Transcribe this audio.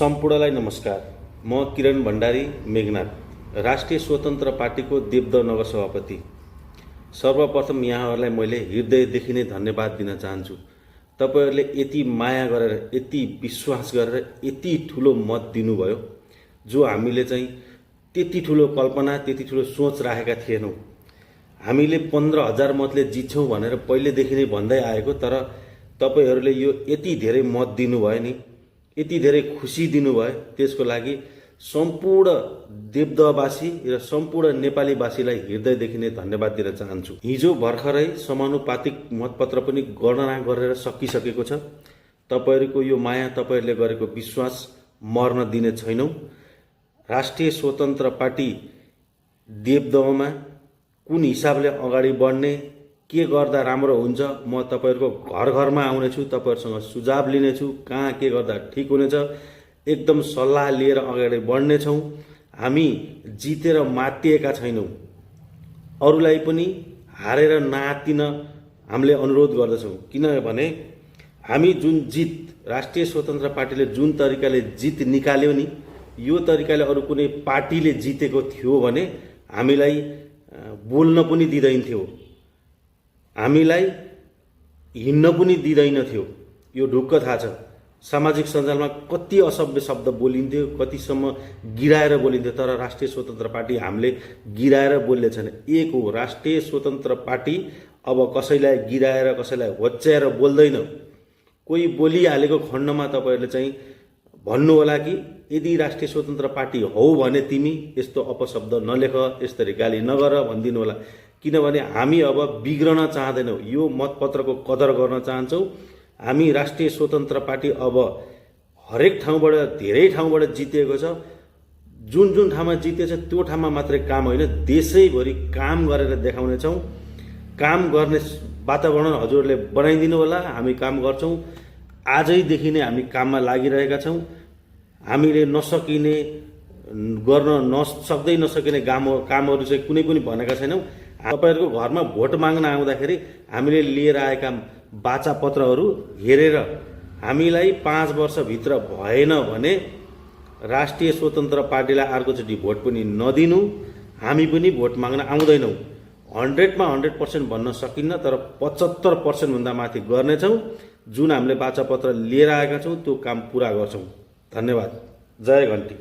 सम्पूर्णलाई नमस्कार। म किरण भण्डारी मेघनाथ, राष्ट्रिय स्वतन्त्र पार्टीको देवदह नगर सभापति। सर्वप्रथम यहाँहरूलाई मैले हृदयदेखि नै धन्यवाद दिन चाहन्छु। तपाईहरूले यति माया गरेर, यति विश्वास गरेर यति ठुलो मत दिनुभयो, जो हामीले चाहिँ त्यति ठुलो कल्पना, त्यति ठुलो सोच राखेका थिएनौँ। हामीले 15,000 मतले जित्छौँ भनेर पहिलेदेखि नै भन्दै आएको, तर तपाईहरूले यो यति धेरै मत दिनुभयो नि, यति धेरै खुसी दिनुभयो, त्यसको लागि सम्पूर्ण देवदहवासी र सम्पूर्ण नेपालीवासीलाई हृदयदेखि नै धन्यवाद दिन चाहन्छु। हिजो भर्खरै समानुपातिक मतपत्र पनि गणना गरेर सकिसकेको छ। तपाईहरूको यो माया, तपाईहरूले गरेको विश्वास मर्न दिने छैनौँ। राष्ट्रिय स्वतन्त्र पार्टी देवदहमा कुन हिसाबले अगाडि बढ्ने, के गर्दा राम्रो हुन्छ, म तपाईहरूको घर घरमा आउनेछु, तपाईहरूसँग सुझाव लिनेछु, कहाँ के गर्दा ठिक हुनेछ, एकदम सल्लाह लिएर अगाडि बढ्नेछौँ। हामी जितेर मातिएका छैनौँ। अरूलाई पनि हारेर नआत्तिन हामीले अनुरोध गर्दछौँ। किनभने हामी जुन जित, राष्ट्रिय स्वतन्त्र पार्टीले जुन तरिकाले जित निकाल्यो नि, यो तरिकाले अरू कुनै पार्टीले जितेको थियो भने हामीलाई बोल्न पनि दिँदैनथ्यो, हामीलाई हिँड्न पनि दिँदैनथ्यो। यो ढुक्क थाहा छ। सामाजिक सञ्जालमा कति असभ्य शब्द बोलिन्थ्यो, कतिसम्म गिराएर बोलिन्थ्यो, तर राष्ट्रिय स्वतन्त्र पार्टी हामीले गिराएर बोल्ने छैन। एक हो राष्ट्रिय स्वतन्त्र पार्टी। अब कसैलाई गिराएर, कसैलाई होच्याएर बोल्दैन। कोही बोलिहालेको खण्डमा तपाईहरूले चाहिँ भन्नु होला कि यदि राष्ट्रिय स्वतन्त्र पार्टी हौ भने तिमी यस्तो अपशब्द नलेख, यसरी गाली नगर भनिदिनु होला। किनभने हामी अब बिग्रन चाहँदैनौँ, यो मतपत्रको कदर गर्न चाहन्छौँ। हामी राष्ट्रिय स्वतन्त्र पार्टी अब हरेक ठाउँबाट, धेरै ठाउँबाट जितेको छ। जुन जुन ठाउँमा जितेछ त्यो ठाउँमा मात्रै काम होइन, देशैभरि काम गरेर देखाउनेछौँ। काम गर्ने वातावरण हजुरहरूले बनाइदिनु होला, हामी काम गर्छौँ। आजैदेखि नै हामी काममा लागिरहेका छौँ। हामीले नसकिने, गर्न नसक्दै नसकिने कामहरू चाहिँ कुनै पनि भनेका छैनौँ। तपाईहरूको घरमा भोट माग्न आउँदाखेरि हामीले लिएर आएका बाचापत्रहरू हेरेर हामीलाई 5 वर्षभित्र भएन भने राष्ट्रिय स्वतन्त्र पार्टीलाई अर्कोचोटि भोट पनि नदिनु, हामी पनि भोट माग्न आउँदैनौँ। 100मा 100% भन्न सकिन्न, तर 75% भन्दा माथि गर्नेछौँ। जुन हामीले बाचापत्र लिएर आएका छौँ त्यो काम पुरा गर्छौँ। धन्यवाद। जय घन्टी।